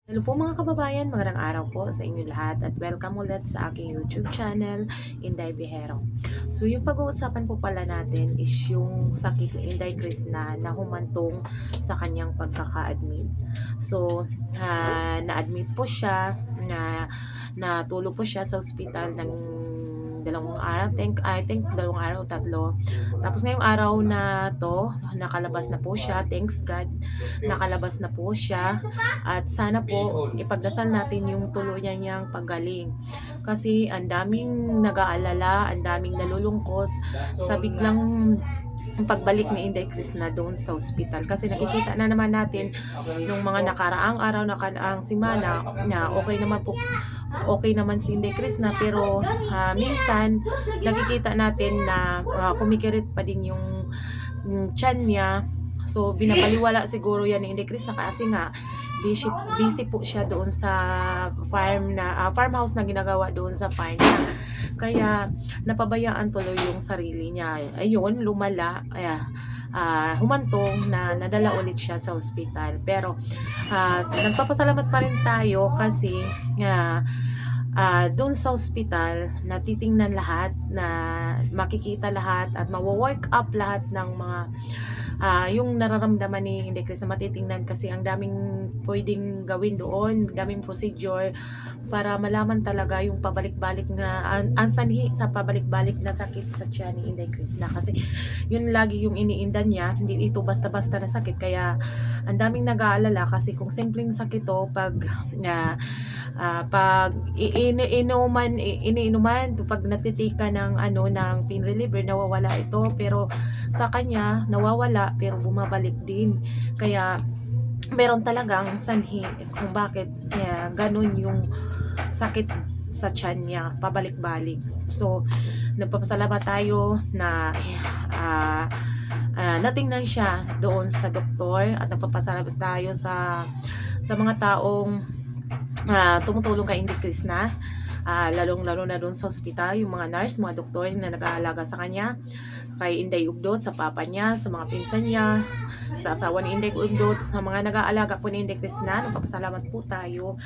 Hello po mga kababayan, magandang araw po sa inyo lahat at welcome ulit sa aking YouTube channel, Inday Bihero. So yung pag-uusapan po pala natin is yung sakit ni Inday Krishna na humantong sa kanyang pagkaka-admit. So na-admit po siya, natulog po siya sa ospital ng dalawang araw, I think dalawang araw, tatlo. Tapos ngayong araw na to, nakalabas na po siya, thanks God, nakalabas na po siya. At sana po ipagdasal natin yung tuluyan niyang paggaling. Kasi ang daming nag-aalala, ang daming nalulungkot sa biglang pagbalik ni Inday Krishna doon sa ospital. Kasi nakikita na naman natin nung mga nakaraang araw, nakaraang simana na okay naman si Inday Krishna, pero minsan nakikita natin na kumikirit pa din yung tiyan niya. So binabaliwala siguro yan ni Inday Krishna kasi nga busy po siya doon sa farmhouse na ginagawa doon sa farm niya. Kaya napabayaan tuloy yung sarili niya. Ayun, lumala. Humantong na nadala ulit siya sa ospital. Pero nagpapasalamat pa rin tayo kasi doon sa ospital natitingnan lahat, na makikita lahat at mawo-work up lahat ng mga yung nararamdaman ni Inday Krishna, matitingnan kasi ang daming pwedeng gawin doon, daming procedure para malaman talaga yung pabalik-balik na ang sanhi sa pabalik-balik na sakit sa tiyan ni Inday Krishna. Kasi yun lagi yung iniindan niya, hindi ito basta-basta na sakit. Kaya ang daming nag-aalala kasi kung simpleng sakit to, pag iniinuman, pag natitika ng pain reliever, nawawala ito. Pero sa kanya nawawala pero bumabalik din. Kaya meron talagang sanhi kung bakit ganun yung sakit sa tiyan niya, pabalik-balik. So nagpapasalamat tayo na natingnan siya doon sa doktor, at nagpapasalamat tayo sa mga taong tumutulong kay Inday Krishna, lalong-lalo na doon sa ospital, yung mga nurse, mga doktor na nag-aalaga sa kanya, kay Inday Ugdot, sa papa niya, sa mga pinsan niya, sa asawa ni Inday Ugdot, sa mga nag-aalaga po ni Inday Krishna. Nagpapasalamat po tayo.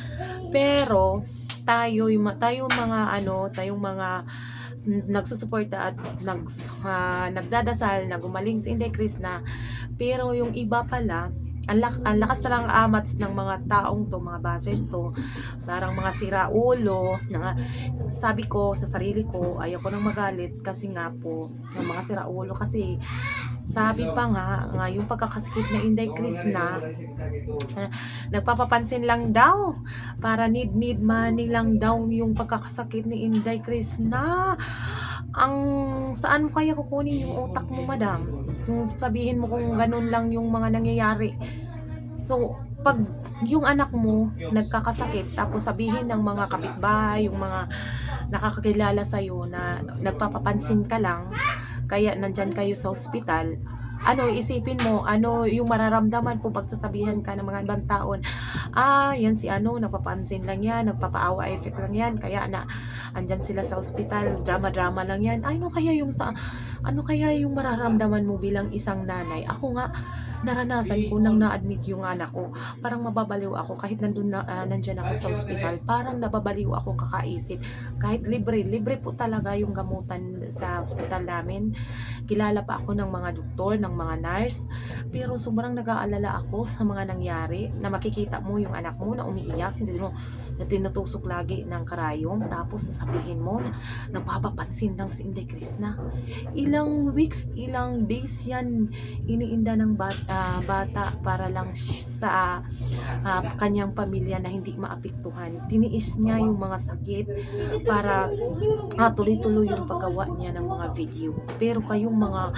Pero tayong mga nagsusuporta at nagdadasal na gumaling si Inday Krishna, pero yung iba pala, ang lakas talang amats ng mga taong to, mga bashers to, parang mga siraulo na, sabi ko sa sarili ko, ayaw ko nang magalit kasi nga po ng mga siraulo. Kasi sabi pa nga yung pagkakasikip na Inday Krishna, nagpapapansin lang daw, para need money lang daw yung pagkakasakit ni Inday Krishna. Ang saan mo kaya kukunin yung utak mo, madam, kung sabihin mo kung ganun lang yung mga nangyayari? So pag yung anak mo nagkakasakit, tapos sabihin ng mga kapitbahay, yung mga nakakakilala sa'yo na nagpapapansin ka lang, kaya nandyan kayo sa ospital, isipin mo, yung mararamdaman po pagsasabihan ka ng mga ibang taon, yan si napapansin lang yan, nagpapaawa effect lang yan, kaya andyan sila sa ospital, drama-drama lang yan. Ano kaya yung mararamdaman mo bilang isang nanay? Ako nga, naranasan ko nang na-admit yung anak ko, parang mababaliw ako kahit nandyan ako sa ospital, parang nababaliw ako kakaisip. Kahit libre po talaga yung gamutan sa ospital namin, kilala pa ako ng mga doktor, ng mga nurse, pero sobrang nag-aalala ako sa mga nangyari, na makikita mo yung anak mo na umiiyak, hindi mo na tinutusok lagi ng karayom, tapos sasabihin mo na napapapansin lang si Inday Krishna. Ilang weeks, ilang days yan iniinda ng bata para lang sa kanyang pamilya na hindi maapektuhan. Tiniis niya yung mga sakit para tuloy-tuloy yung paggawa niya ng mga video. Pero kayong mga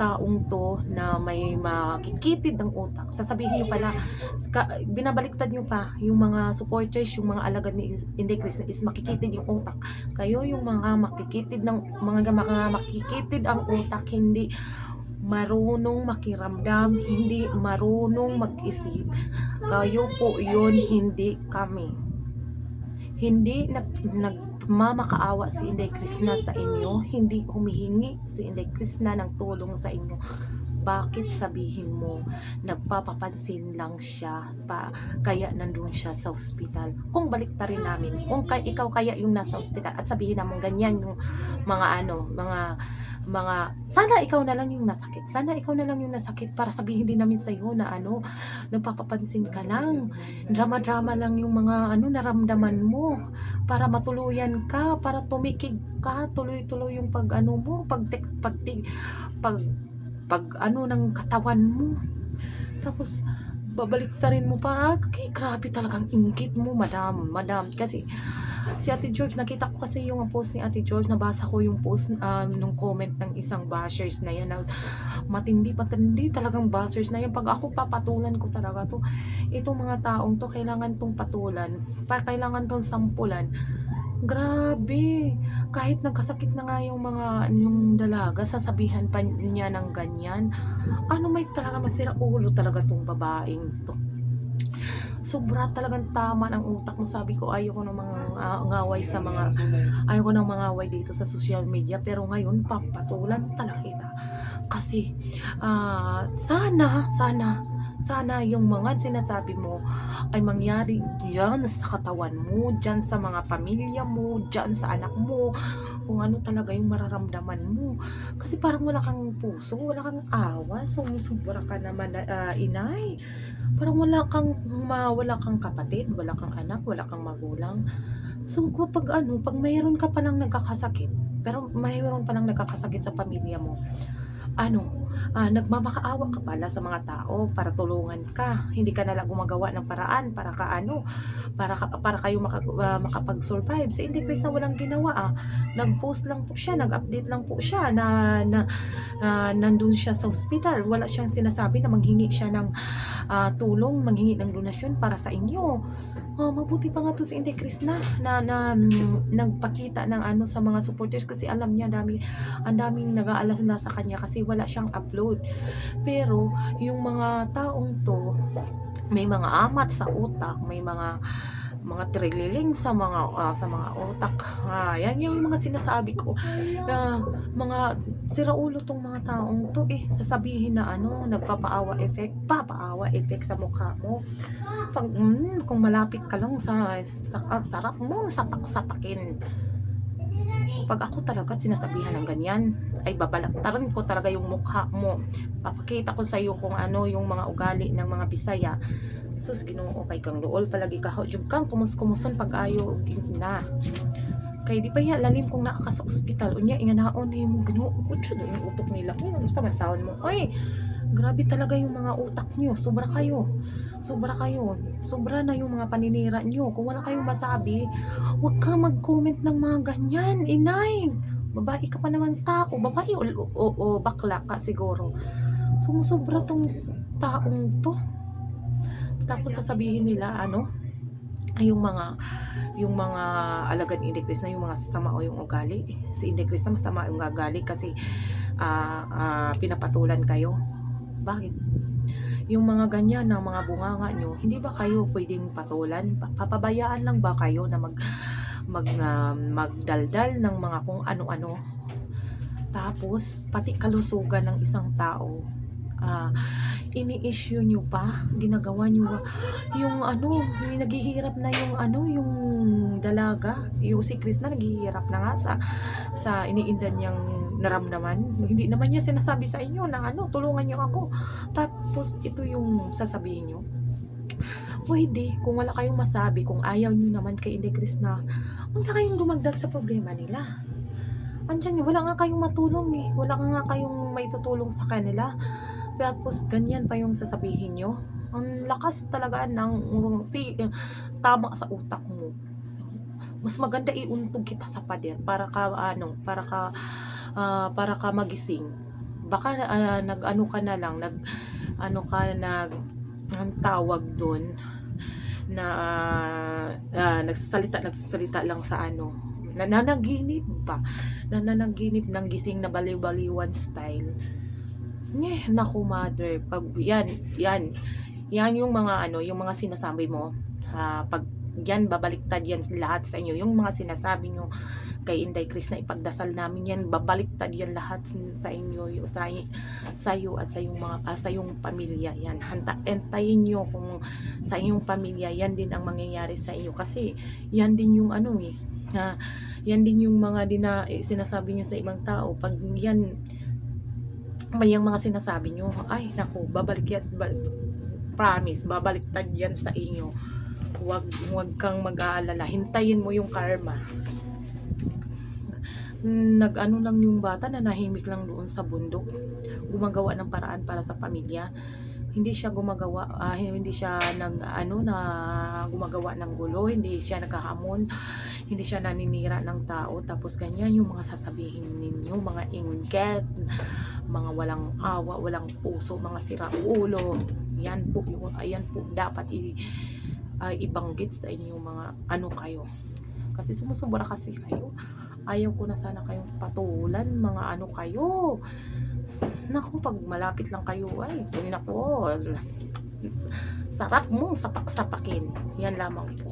taong to na may makikitid ng utak, sasabihin nyo pala, binabaliktad nyo pa yung mga supporters, yung mga alagad ni Inday Krishna is makikitid yung utak. Kayo yung mga makikitid ang utak, hindi marunong makiramdam, hindi marunong mag-isip. Kayo po yun, hindi kami. Hindi nagmamakaawa si Inday Krishna sa inyo, hindi humihingi si Inday Krishna ng tulong sa inyo bakit sabihin mo nagpapapansin lang siya kaya nandun siya sa ospital? Kung balik pa rin namin, kung ikaw kaya yung nasa ospital at sabihin naman ganyan yung mga sana ikaw na lang yung nasakit, sana ikaw na lang yung nasakit para sabihin din namin sa iyo na nagpapapansin ka lang, drama-drama lang yung mga naramdaman mo para matuluyan ka, para tumikig ka, tuloy-tuloy yung mo, pag ng katawan mo. Tapos babaliktarin mo pa. Okay, grabe talagang inggit mo, madam. Kasi si Ate George, nakita ko kasi yung post ni Ate George, nabasa ko yung post nung comment ng isang bashers na yan, na matindi talagang bashers na yan. Pag ako papatulan ko talaga to, itong mga taong to, kailangan tong patulan, kailangan tong sampulan. Grabe, kahit nagkasakit na nga yung dalaga, sasabihan pa niya ng ganyan. May talaga masira ulo talaga tong babaeng to. Sobra talagang tama ng utak mo. Sabi ko, ayoko ng mga ngaway ayoko ng mga ngaway dito sa social media, pero ngayon papatulan talaga kita. Kasi sana yung mga sinasabi mo ay mangyari dyan sa katawan mo, dyan sa mga pamilya mo, dyan sa anak mo, kung ano talaga yung mararamdaman mo. Kasi parang wala kang puso, wala kang awa, sumusubra ka naman, inay. Parang wala kang kapatid, wala kang anak, wala kang magulang. So pag mayroon ka palang nagkakasakit, pero mayroon palang nagkakasakit sa pamilya mo, nagmamakaawa ka pala sa mga tao para tulungan ka. Hindi ka nalang gumagawa ng paraan para kayo makapag-survive. Si Inday Chris na walang ginawa. Nag-post lang po siya, nag-update lang po siya na nandun siya sa ospital. Wala siyang sinasabi na manghingi siya ng tulong, manghingi ng donasyon para sa inyo. Mabuti pa nga to si Inday Chris na nagpakita ng sa mga supporters, kasi alam niya ang daming nag-aalala na sa kanya kasi wala siyang upload. Pero yung mga taong to, may mga amat sa utak, may mga trililing sa mga utak. Yan yung mga sinasabi ko. Mga siraulo tong mga taong to, sasabihin na papaawa effect sa mukha mo. Kung malapit ka lang sa sarap mo sapak-sapakin. Pag ako talaga sinasabihan ng ganyan, ay babalaktaran ko talaga yung mukha mo. Papakita ko sa iyo kung yung mga ugali ng mga Bisaya. Sus, Ginoo, kay kang luol palagi ka yung kang kumus-kumuson pag ayo na. Kay di pa ya lalim kung naa ka sa ospital, unya inganaon mo Ginoo, utso yung utok nila. Gusto man taon mo. Ay, grabe talaga yung mga utak niyo. Sobra kayo. Sobra na yung mga paninira niyo. Kung wala kayong masabi, huwag ka mag-comment ng mga ganyan, inay. Babae ka pa naman tao. Babae o bakla ka siguro. Sumusobra tong taong to. Tapos sasabihin nila yung mga alagad ni Inday Chris na yung mga sama o yung ugali. Si Inday Chris na masama yung ugali kasi pinapatulan kayo. Bakit? Yung mga ganyan na mga bunganga nyo, hindi ba kayo pwedeng patulan? Papabayaan lang ba kayo na magdaldal ng mga kung ano-ano? Tapos pati kalusugan ng isang tao, ini-issue nyo pa, ginagawa nyo yung naghihirap na yung dalaga, yung si Chris na naghihirap na nga sa iniindan niyang naramdaman. Hindi naman niya sinasabi sa inyo na tulungan niyo ako. Tapos ito yung sasabihin nyo. Pwede, kung wala kayong masabi, kung ayaw nyo naman kay Inday Chris na, huwag na kayong dumagdag sa problema nila. Andyan, wala nga kayong matulong wala nga kayong may tutulong sa kanila. Tapos ganyan pa yung sasabihin nyo. Ang lakas talaga tama sa utak mo. Mas maganda iuntog kita sa pader para ka magising. Baka ka na lang ang tawag doon na nagsasalita lang sa nananaginip ng gising na baliw-baliwan style. Naku mother, pag yan yung mga yung mga sinasabi mo, pag yan babaliktad yan lahat sa inyo. Yung mga sinasabi nyo kay Inday Chris na ipagdasal namin yan, babaliktad yan lahat sa inyo, sa iyo at sa yung mga sa yung pamilya yan. Entayin nyo kung sa inyong pamilya yan din ang mangyayari sa inyo, kasi yan din yung ano yan din yung mga sinasabi nyo sa ibang tao. Pag yan may yung mga sinasabi nyo, ay naku, babalik yan, promise, babaliktad yan sa inyo. Wag kang mag-aalala, hintayin mo yung karma. Nag-ano lang yung bata, na nahimik lang doon sa bundok, gumagawa ng paraan para sa pamilya. Hindi siya hindi siya gumagawa ng gulo, hindi siya naghahamon, hindi siya naninira ng tao. Tapos ganyan yung mga sasabihin ninyo, mga inggit, mga walang awa, walang puso, mga siraulo. Yan po dapat ibanggit sa inyo, mga ano kayo, kasi sumusubra kasi kayo. Ayaw ko na sana kayong patulan, mga ano kayo. Naku, pag malapit lang kayo, ay naku, sarap mong sapak-sapakin. Yan lamang po.